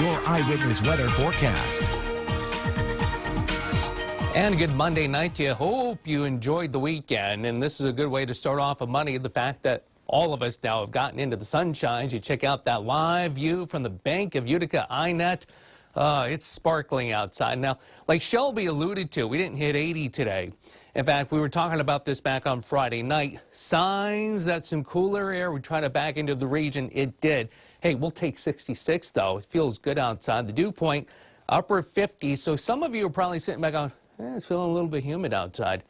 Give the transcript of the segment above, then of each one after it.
your eyewitness weather forecast. And good Monday night to you. Hope you enjoyed the weekend. And this is a good way to start off a Monday. The fact that all of us now have gotten into the sunshine. You check out that live view from the Bank of Utica INET. It's sparkling outside. Now, like Shelby alluded to, we didn't hit 80 today. In fact, we were talking about this back on Friday night. Signs that some cooler air would try to back into the region. It did. Hey, we'll take 66, though. It feels good outside. The dew point, upper 50s. So some of you are probably sitting back on, it's feeling a little bit humid outside.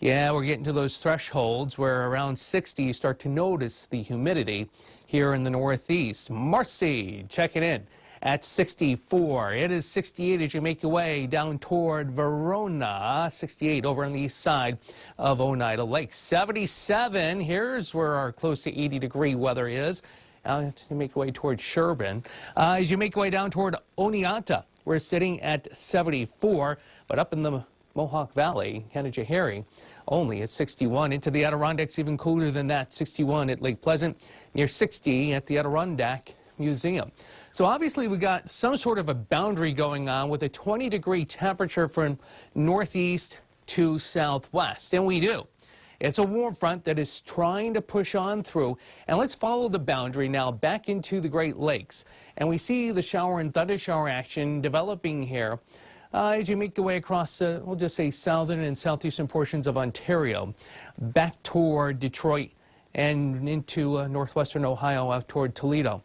Yeah, we're getting to those thresholds where around 60 you start to notice the humidity here in the Northeast. Marcy, checking in at 64. It is 68 as you make your way down toward Verona. 68 over on the east side of Oneida Lake. 77, here's where our close to 80-degree weather is. As you make your way toward Sherburne. As you make your way down toward Oneonta, we're sitting at 74, but up in the Mohawk Valley, Canajoharie, only at 61. Into the Adirondacks, even cooler than that, 61 at Lake Pleasant, near 60 at the Adirondack Museum. So obviously we got some sort of a boundary going on with a 20-degree temperature from northeast to southwest, and we do. It's a warm front that is trying to push on through, and let's follow the boundary now back into the Great Lakes. And we see the shower and thundershower action developing here as you make your way across, we'll just say southern and southeastern portions of Ontario, back toward Detroit and into northwestern Ohio out toward Toledo.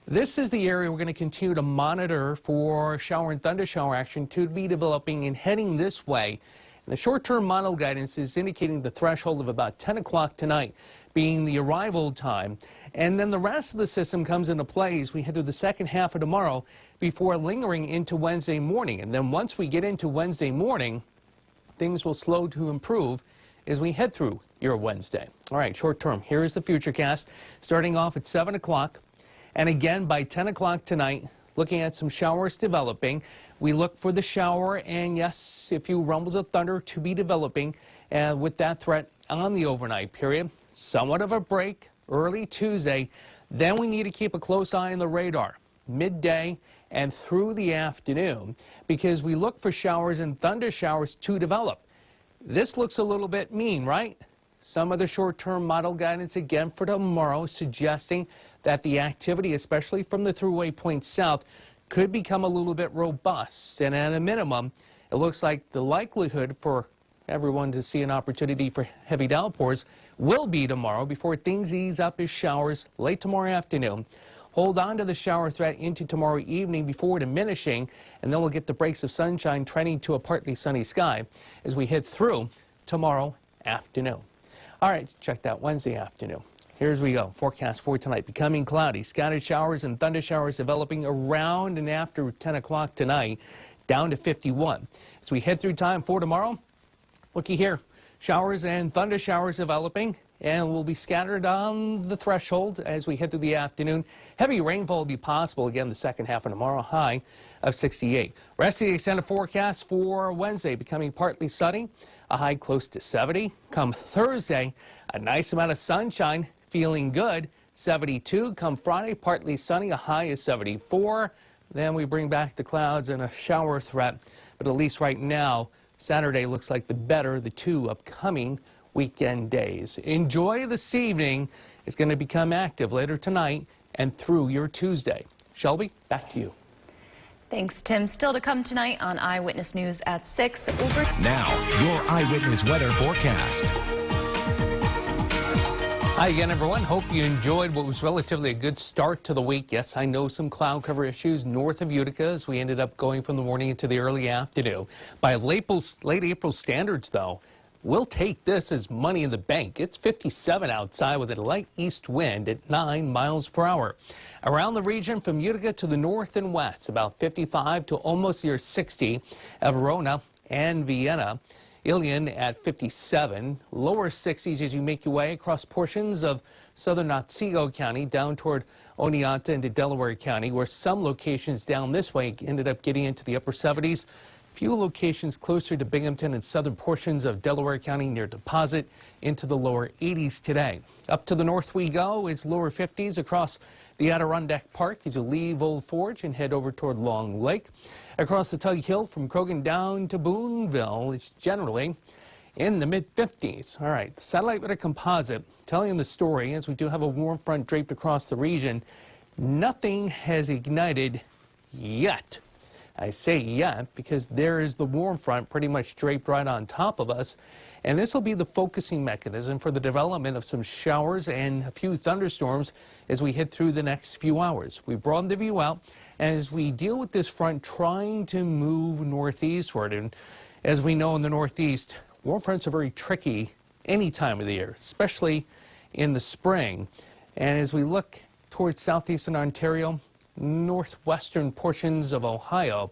This is the area we're going to continue to monitor for shower and thundershower action to be developing and heading this way. And the short-term model guidance is indicating the threshold of about 10 o'clock tonight being the arrival time. And then the rest of the system comes into play as we head through the second half of tomorrow before lingering into Wednesday morning. And then once we get into Wednesday morning, things will slow to improve as we head through your Wednesday. All right, short term, here is the futurecast starting off at 7 o'clock. And again, by 10 o'clock tonight, looking at some showers developing. We look for the shower and, yes, a few rumbles of thunder to be developing with that threat on the overnight period. Somewhat of a break early Tuesday. Then we need to keep a close eye on the radar midday and through the afternoon because we look for showers and thunder showers to develop. This looks a little bit mean, right? Some of the short-term model guidance again for tomorrow suggesting that the activity, especially from the thruway point south, could become a little bit robust. And at a minimum, it looks like the likelihood for everyone to see an opportunity for heavy downpours will be tomorrow before things ease up as showers late tomorrow afternoon. Hold on to the shower threat into tomorrow evening before diminishing, and then we'll get the breaks of sunshine trending to a partly sunny sky as we head through tomorrow afternoon. All right, check that Wednesday afternoon. Here's we go. Forecast for tonight. Becoming cloudy. Scattered showers and thunder showers developing around and after 10 o'clock tonight, down to 51. As we head through time for tomorrow, looky here. Showers and thunder showers developing and will be scattered on the threshold as we head through the afternoon. Heavy rainfall will be possible again the second half of tomorrow, high of 68. Rest of the extended forecast for Wednesday becoming partly sunny, a high close to 70. Come Thursday, a nice amount of sunshine. Feeling good, 72. Come Friday, partly sunny, a high is 74. Then we bring back the clouds and a shower threat. But at least right now, Saturday looks like the better of the two upcoming weekend days. Enjoy this evening. It's going to become active later tonight and through your Tuesday. Shelby, back to you. Thanks, Tim. Still to come tonight on Eyewitness News at 6. Now, your eyewitness weather forecast. Hi again, everyone. Hope you enjoyed what was relatively a good start to the week. Yes, I know some cloud cover issues north of Utica as we ended up going from the morning into the early afternoon. By late April standards, though, we'll take this as money in the bank. It's 57 outside with a light east wind at 9 miles per hour. Around the region from Utica to the north and west, about 55 to almost near 60 of Verona and Vienna. Ilion at 57, lower 60s as you make your way across portions of southern Otsego County down toward Oneonta into Delaware County, where some locations down this way ended up getting into the upper 70s. Few locations closer to Binghamton and southern portions of Delaware County near Deposit into the lower 80s today. Up to the north we go. It's lower 50s across the Adirondack Park as you leave Old Forge and head over toward Long Lake. Across the Tug Hill from Croghan down to Boonville, it's generally in the mid-50s. All right, satellite weather composite telling the story as we do have a warm front draped across the region. Nothing has ignited yet. I say yet because there is the warm front pretty much draped right on top of us, and this will be the focusing mechanism for the development of some showers and a few thunderstorms as we head through the next few hours. We broaden the view out as we deal with this front trying to move northeastward, and as we know in the northeast, warm fronts are very tricky any time of the year, especially in the spring. And as we look towards southeastern Ontario, northwestern portions of Ohio,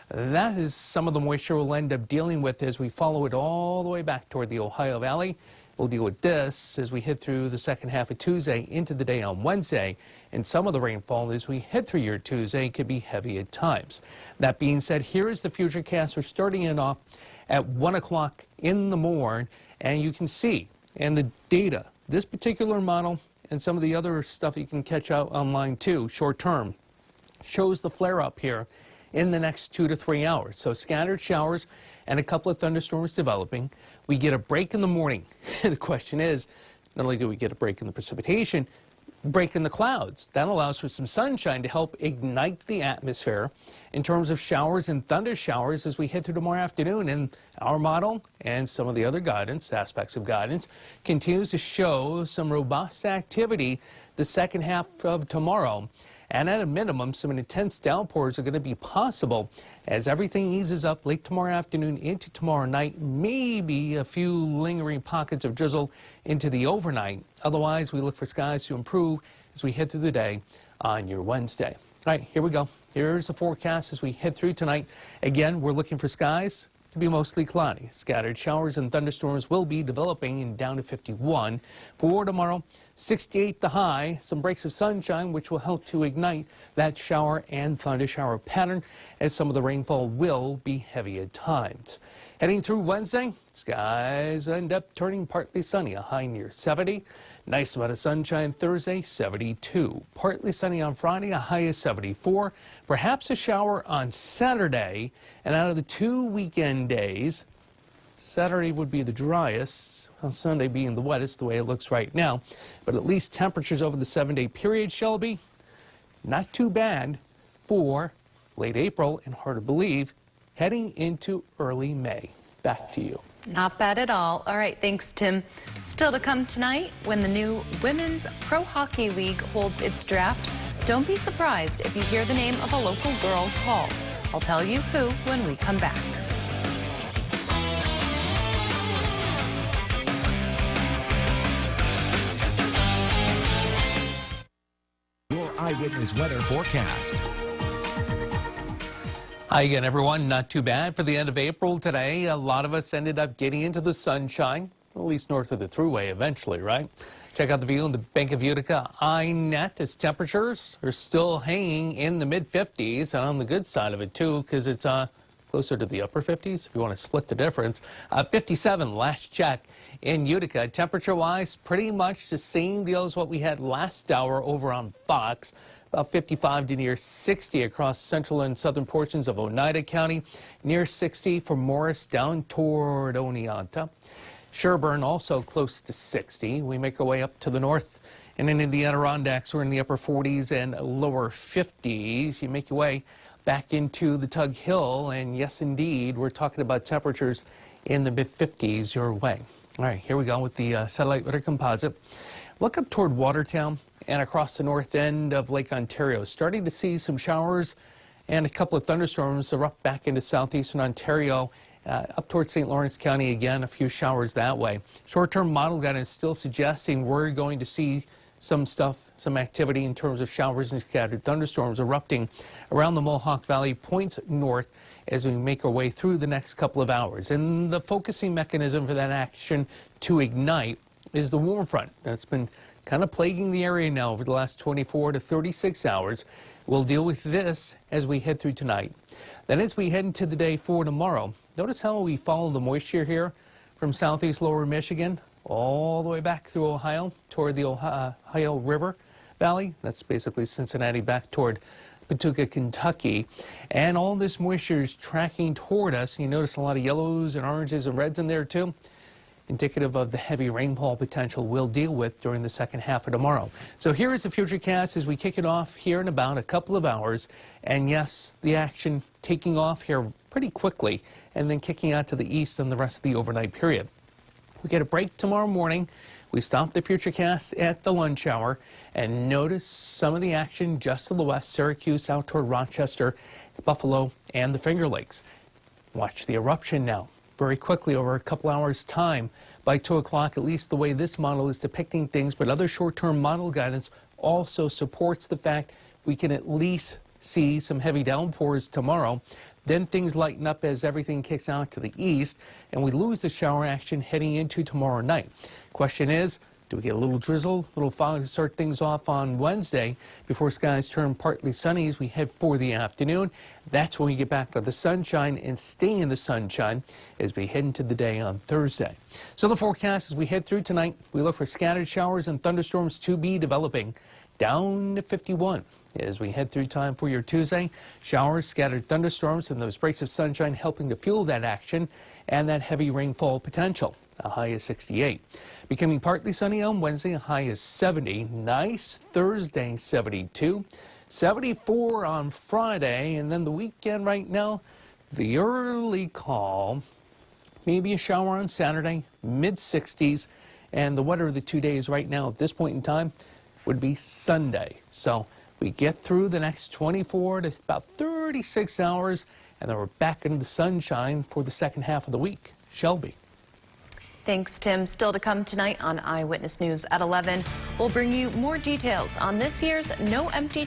that is some of the moisture we'll end up dealing with as we follow it all the way back toward the Ohio Valley. We'll deal with this as we head through the second half of Tuesday into the day on Wednesday, and some of the rainfall as we head through your Tuesday could be heavy at times. That being said, here is the futurecast. We're starting it off at 1 o'clock in the morning, and you can see and the data, this particular model and some of the other stuff you can catch out online too, short term, shows the flare up here in the next 2 to 3 hours. So scattered showers and a couple of thunderstorms developing. We get a break in the morning. The question is, not only do we get a break in the precipitation, break in the clouds. That allows for some sunshine to help ignite the atmosphere in terms of showers and thunder showers as we head through tomorrow afternoon. And our model and some of the other guidance, aspects of guidance, continues to show some robust activity the second half of tomorrow. And at a minimum, some intense downpours are going to be possible as everything eases up late tomorrow afternoon into tomorrow night. Maybe a few lingering pockets of drizzle into the overnight. Otherwise, we look for skies to improve as we head through the day on your Wednesday. All right, here we go. Here's the forecast as we head through tonight. Again, we're looking for skies to be mostly cloudy. Scattered showers and thunderstorms will be developing and down to 51. For tomorrow, 68 the high. Some breaks of sunshine which will help to ignite that shower and thunder shower pattern as some of the rainfall will be heavy at times. Heading through Wednesday, skies end up turning partly sunny, a high near 70. Nice amount of sunshine Thursday, 72. Partly sunny on Friday, a high of 74. Perhaps a shower on Saturday. And out of the 2 weekend days, Saturday would be the driest, on Sunday being the wettest, the way it looks right now. But at least temperatures over the 7-day period, Shelby, not too bad for late April and hard to believe heading into early May. Back to you. Not bad at all. All right, thanks, Tim. Still to come tonight, when the new Women's Pro Hockey League holds its draft, don't be surprised if you hear the name of a local girl called. I'll tell you who when we come back. Your Eyewitness Weather forecast. Hi again, everyone. Not too bad for the end of April today. A lot of us ended up getting into the sunshine, at least north of the Thruway eventually, right? Check out the view in the Bank of Utica INET as temperatures are still hanging in the mid-50s, and on the good side of it, too, because it's closer to the upper 50s, if you want to split the difference. 57 last check in Utica. Temperature-wise, pretty much the same deal as what we had last hour over on Fox. About 55 to near 60 across central and southern portions of Oneida County. Near 60 for Morris down toward Oneonta. Sherburne also close to 60. We make our way up to the north and into the Adirondacks. We're in the upper 40s and lower 50s. You make your way back into the Tug Hill, and yes, indeed, we're talking about temperatures in the mid-50s your way. All right, here we go with the satellite weather composite. Look up toward Watertown and across the north end of Lake Ontario. Starting to see some showers and a couple of thunderstorms erupt back into southeastern Ontario. Up towards St. Lawrence County again, a few showers that way. Short-term model guidance still suggesting we're going to see some activity in terms of showers and scattered thunderstorms erupting around the Mohawk Valley, points north as we make our way through the next couple of hours. And the focusing mechanism for that action to ignite is the warm front that's been kind of plaguing the area now over the last 24 to 36 hours. We'll deal with this as we head through tonight. Then as we head into the day for tomorrow, notice how we follow the moisture here from southeast lower Michigan all the way back through Ohio toward the Ohio River Valley. That's basically Cincinnati back toward Paducah, Kentucky. And all this moisture is tracking toward us. You notice a lot of yellows and oranges and reds in there too, indicative of the heavy rainfall potential we'll deal with during the second half of tomorrow. So here is the futurecast as we kick it off here in about a couple of hours. And yes, the action taking off here pretty quickly and then kicking out to the east on the rest of the overnight period. We get a break tomorrow morning. We stop the futurecast at the lunch hour and notice some of the action just to the west, Syracuse out toward Rochester, Buffalo, and the Finger Lakes. Watch the eruption now very quickly over a couple hours' time. By 2 o'clock, at least the way this model is depicting things, but other short-term model guidance also supports the fact we can at least see some heavy downpours tomorrow. Then things lighten up as everything kicks out to the east, and we lose the shower action heading into tomorrow night. Question is, do we get a little drizzle, a little fog to start things off on Wednesday before skies turn partly sunny as we head for the afternoon? That's when we get back to the sunshine and stay in the sunshine as we head into the day on Thursday. So the forecast as we head through tonight, we look for scattered showers and thunderstorms to be developing. Down to 51 as we head through time for your Tuesday. Showers, scattered thunderstorms, and those breaks of sunshine helping to fuel that action and that heavy rainfall potential. A high is 68. Becoming partly sunny on Wednesday, a high is 70. Nice Thursday, 72. 74 on Friday, and then the weekend right now, the early call. Maybe a shower on Saturday, mid-60s, and the weather of the 2 days right now at this point in time would be Sunday. So we get through the next 24 to about 36 hours, and then we're back into the sunshine for the second half of the week. Shelby. Thanks, Tim. Still to come tonight on Eyewitness News at 11. We'll bring you more details on this year's No Empty Chair